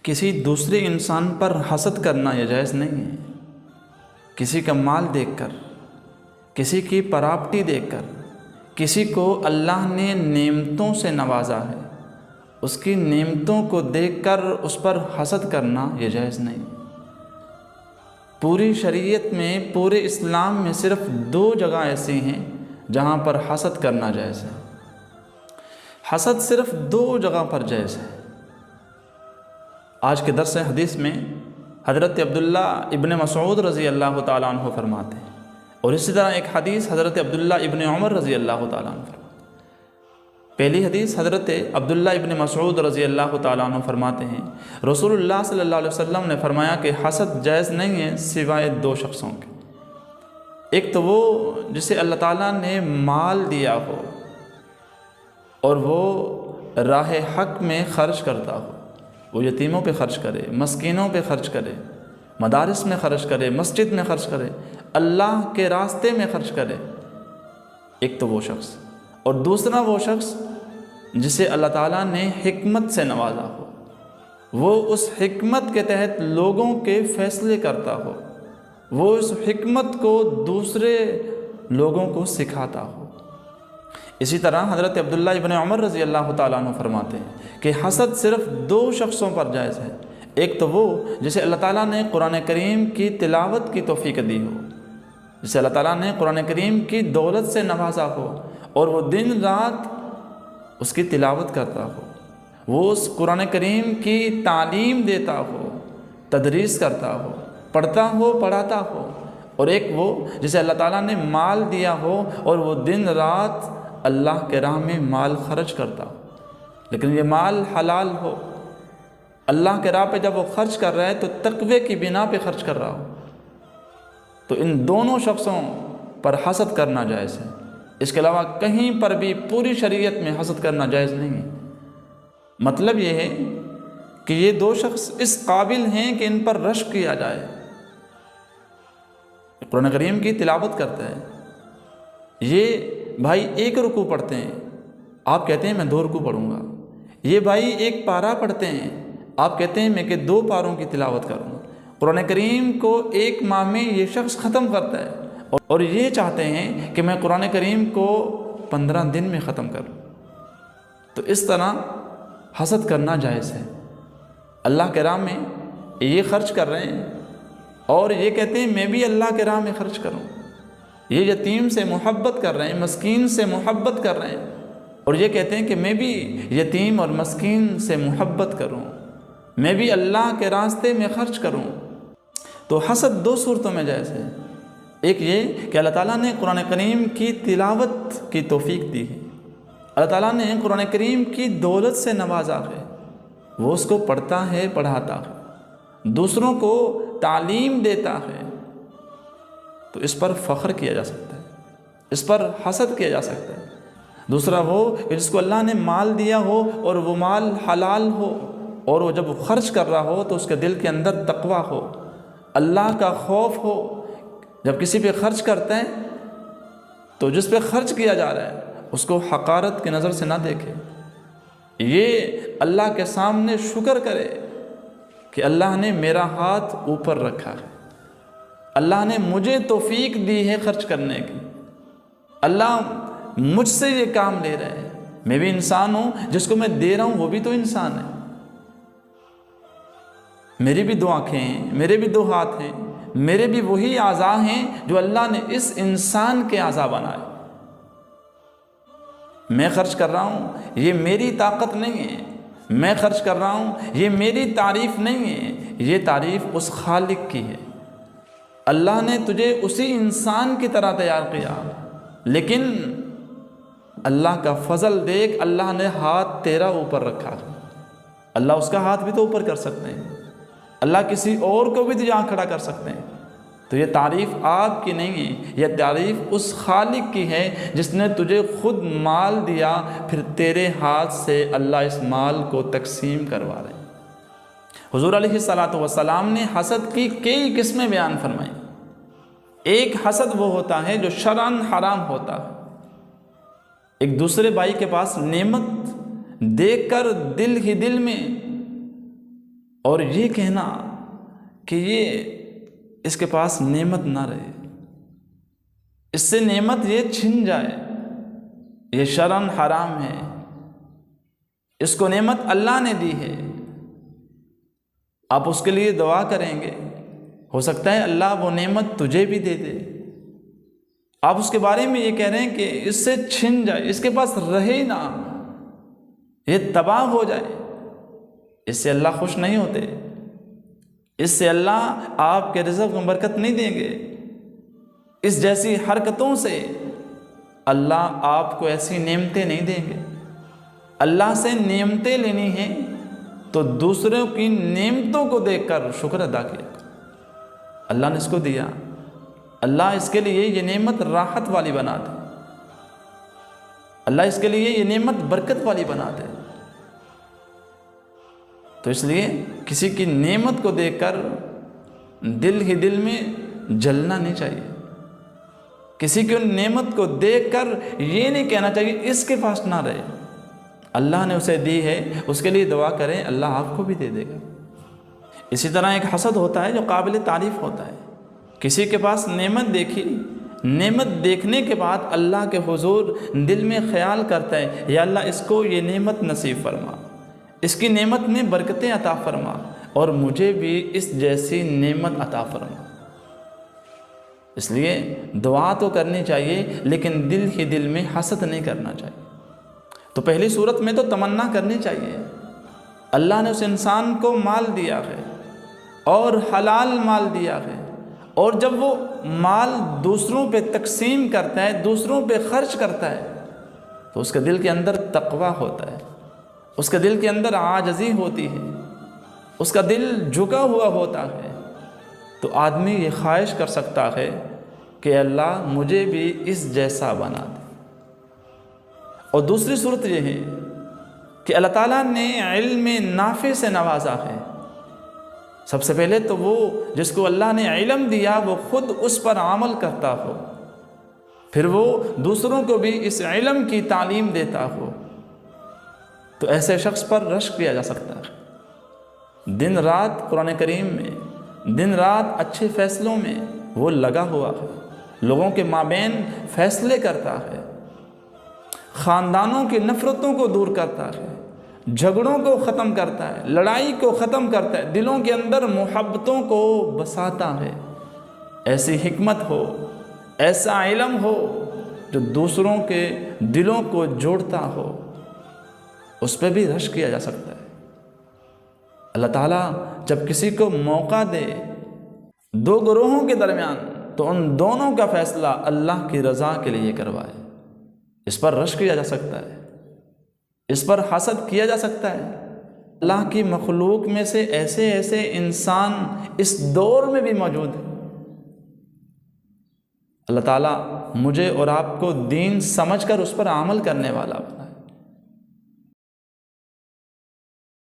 کسی دوسرے انسان پر حسد کرنا یہ جائز نہیں ہے۔ کسی کا مال دیکھ کر، کسی کی پراپرٹی دیکھ کر، کسی کو اللہ نے نعمتوں سے نوازا ہے، اس کی نعمتوں کو دیکھ کر اس پر حسد کرنا یہ جائز نہیں۔ پوری شریعت میں، پورے اسلام میں صرف 2 جگہ ایسی ہیں جہاں پر حسد کرنا جائز ہے۔ حسد صرف 2 جگہ پر جائز ہے۔ آج کے درس حدیث میں حضرت عبداللہ ابن مسعود رضی اللہ تعالیٰ عنہ فرماتے ہیں، اور اسی طرح ایک حدیث حضرت عبداللہ ابن عمر رضی اللہ تعالیٰ عنہ فرماتے ہیں۔ پہلی حدیث حضرت عبداللہ ابن مسعود رضی اللہ تعالیٰ عنہ فرماتے ہیں، رسول اللہ صلی اللہ علیہ وسلم نے فرمایا کہ حسد جائز نہیں ہے سوائے 2 شخصوں کے۔ ایک تو وہ جسے اللہ تعالیٰ نے مال دیا ہو اور وہ راہ حق میں خرچ کرتا ہو، وہ یتیموں پہ خرچ کرے، مسکینوں پہ خرچ کرے، مدارس میں خرچ کرے، مسجد میں خرچ کرے، اللہ کے راستے میں خرچ کرے۔ ایک تو وہ شخص، اور دوسرا وہ شخص جسے اللہ تعالیٰ نے حکمت سے نوازا ہو، وہ اس حکمت کے تحت لوگوں کے فیصلے کرتا ہو، وہ اس حکمت کو دوسرے لوگوں کو سکھاتا ہو۔ اسی طرح حضرت عبداللہ ابن عمر رضی اللہ تعالیٰ عنہ فرماتے ہیں کہ حسد صرف 2 شخصوں پر جائز ہے۔ ایک تو وہ جسے اللہ تعالیٰ نے قرآن کریم کی تلاوت کی توفیق دی ہو، جسے اللہ تعالیٰ نے قرآن کریم کی دولت سے نوازا ہو اور وہ دن رات اس کی تلاوت کرتا ہو، وہ اس قرآن کریم کی تعلیم دیتا ہو، تدریس کرتا ہو، پڑھتا ہو، پڑھاتا ہو۔ اور ایک وہ جسے اللہ تعالیٰ نے مال دیا ہو اور وہ دن رات اللہ کے راہ میں مال خرچ کرتا ہو، لیکن یہ مال حلال ہو، اللہ کے راہ پہ جب وہ خرچ کر رہا ہے تو تقوی کی بنا پہ خرچ کر رہا ہو، تو ان دونوں شخصوں پر حسد کرنا جائز ہے۔ اس کے علاوہ کہیں پر بھی پوری شریعت میں حسد کرنا جائز نہیں ہے۔ مطلب یہ ہے کہ یہ 2 شخص اس قابل ہیں کہ ان پر رشک کیا جائے۔ قرآن کریم کی تلاوت کرتا ہے، یہ بھائی 1 رکوع پڑھتے ہیں، آپ کہتے ہیں میں 2 رکوع پڑھوں گا۔ یہ بھائی 1 پارہ پڑھتے ہیں، آپ کہتے ہیں میں کہ 2 پاروں کی تلاوت کروں گا۔ قرآن کریم کو 1 ماہ میں یہ شخص ختم کرتا ہے، اور یہ چاہتے ہیں کہ میں قرآن کریم کو 15 دن میں ختم کروں۔ تو اس طرح حسد کرنا جائز ہے۔ اللہ کے راہ میں یہ خرچ کر رہے ہیں اور یہ کہتے ہیں میں بھی اللہ کے راہ میں خرچ کروں۔ یہ یتیم سے محبت کر رہے ہیں، مسکین سے محبت کر رہے ہیں، اور یہ کہتے ہیں کہ میں بھی یتیم اور مسکین سے محبت کروں، میں بھی اللہ کے راستے میں خرچ کروں۔ تو حسد 2 صورتوں میں جائز ہے۔ ایک یہ کہ اللہ تعالیٰ نے قرآن کریم کی تلاوت کی توفیق دی ہے، اللہ تعالیٰ نے قرآن کریم کی دولت سے نوازا ہے، وہ اس کو پڑھتا ہے، پڑھاتا ہے، دوسروں کو تعلیم دیتا ہے، تو اس پر فخر کیا جا سکتا ہے، اس پر حسد کیا جا سکتا ہے۔ دوسرا وہ کہ جس کو اللہ نے مال دیا ہو اور وہ مال حلال ہو، اور وہ جب خرچ کر رہا ہو تو اس کے دل کے اندر تقویٰ ہو، اللہ کا خوف ہو۔ جب کسی پہ خرچ کرتا ہے تو جس پہ خرچ کیا جا رہا ہے اس کو حقارت کی نظر سے نہ دیکھے، یہ اللہ کے سامنے شکر کرے کہ اللہ نے میرا ہاتھ اوپر رکھا ہے، اللہ نے مجھے توفیق دی ہے خرچ کرنے کی، اللہ مجھ سے یہ کام لے رہے ہیں، میں بھی انسان ہوں، جس کو میں دے رہا ہوں وہ بھی تو انسان ہے، میری بھی 2 آنکھیں ہیں، میرے بھی 2 ہاتھ ہیں، میرے بھی وہی اعضاء ہیں جو اللہ نے اس انسان کے اعضاء بنائے۔ میں خرچ کر رہا ہوں، یہ میری طاقت نہیں ہے، میں خرچ کر رہا ہوں، یہ میری تعریف نہیں ہے، یہ تعریف اس خالق کی ہے۔ اللہ نے تجھے اسی انسان کی طرح تیار کیا، لیکن اللہ کا فضل دیکھ، اللہ نے ہاتھ تیرا اوپر رکھا، اللہ اس کا ہاتھ بھی تو اوپر کر سکتے ہیں، اللہ کسی اور کو بھی تو یہاں کھڑا کر سکتے ہیں۔ تو یہ تعریف آپ کی نہیں ہے، یہ تعریف اس خالق کی ہے جس نے تجھے خود مال دیا، پھر تیرے ہاتھ سے اللہ اس مال کو تقسیم کروا رہے ہیں۔ حضور علیہ الصلاۃ والسلام نے حسد کی کئی قسمیں بیان فرمائیں۔ ایک حسد وہ ہوتا ہے جو شرعاً حرام ہوتا ہے، ایک دوسرے بھائی کے پاس نعمت دیکھ کر دل ہی دل میں اور یہ کہنا کہ یہ اس کے پاس نعمت نہ رہے، اس سے نعمت یہ چھن جائے، یہ شرعاً حرام ہے۔ اس کو نعمت اللہ نے دی ہے، آپ اس کے لیے دعا کریں گے، ہو سکتا ہے اللہ وہ نعمت تجھے بھی دے دے۔ آپ اس کے بارے میں یہ کہہ رہے ہیں کہ اس سے چھن جائے، اس کے پاس رہے نہ، یہ تباہ ہو جائے، اس سے اللہ خوش نہیں ہوتے، اس سے اللہ آپ کے رزق میں برکت نہیں دیں گے۔ اس جیسی حرکتوں سے اللہ آپ کو ایسی نعمتیں نہیں دیں گے۔ اللہ سے نعمتیں لینی ہیں تو دوسروں کی نعمتوں کو دیکھ کر شکر ادا کیا۔ اللہ نے اس کو دیا، اللہ اس کے لیے یہ نعمت راحت والی بنا دے، اللہ اس کے لیے یہ نعمت برکت والی بنا دے۔ تو اس لیے کسی کی نعمت کو دیکھ کر دل ہی دل میں جلنا نہیں چاہیے، کسی کی نعمت کو دیکھ کر یہ نہیں کہنا چاہیے اس کے پاس نہ رہے، اللہ نے اسے دی ہے، اس کے لیے دعا کریں، اللہ آپ کو بھی دے دے گا۔ اسی طرح ایک حسد ہوتا ہے جو قابل تعریف ہوتا ہے، کسی کے پاس نعمت دیکھی، نعمت دیکھنے کے بعد اللہ کے حضور دل میں خیال کرتا ہے یا اللہ اس کو یہ نعمت نصیب فرما، اس کی نعمت میں برکتیں عطا فرما اور مجھے بھی اس جیسی نعمت عطا فرما۔ اس لیے دعا تو کرنی چاہیے لیکن دل ہی دل میں حسد نہیں کرنا چاہیے۔ تو پہلی صورت میں تو تمنا کرنی چاہیے، اللہ نے اس انسان کو مال دیا ہے اور حلال مال دیا ہے، اور جب وہ مال دوسروں پہ تقسیم کرتا ہے، دوسروں پہ خرچ کرتا ہے تو اس کے دل کے اندر تقویٰ ہوتا ہے، اس کے دل کے اندر عاجزی ہوتی ہے، اس کا دل جھکا ہوا ہوتا ہے، تو آدمی یہ خواہش کر سکتا ہے کہ اللہ مجھے بھی اس جیسا بنا دے۔ اور دوسری صورت یہ ہے کہ اللہ تعالیٰ نے علم نافع سے نوازا ہے۔ سب سے پہلے تو وہ جس کو اللہ نے علم دیا وہ خود اس پر عمل کرتا ہو، پھر وہ دوسروں کو بھی اس علم کی تعلیم دیتا ہو، تو ایسے شخص پر رشک کیا جا سکتا ہے۔ دن رات قرآن کریم میں، دن رات اچھے فیصلوں میں وہ لگا ہوا ہے، لوگوں کے مابین فیصلے کرتا ہے، خاندانوں کی نفرتوں کو دور کرتا ہے، جھگڑوں کو ختم کرتا ہے، لڑائی کو ختم کرتا ہے، دلوں کے اندر محبتوں کو بساتا ہے۔ ایسی حکمت ہو، ایسا علم ہو جو دوسروں کے دلوں کو جوڑتا ہو، اس پہ بھی رشک کیا جا سکتا ہے۔ اللہ تعالیٰ جب کسی کو موقع دے دو گروہوں کے درمیان تو ان دونوں کا فیصلہ اللہ کی رضا کے لیے کروائے، اس پر رشک کیا جا سکتا ہے، اس پر حسد کیا جا سکتا ہے۔ اللہ کی مخلوق میں سے ایسے ایسے انسان اس دور میں بھی موجود ہیں۔ اللہ تعالیٰ مجھے اور آپ کو دین سمجھ کر اس پر عمل کرنے والا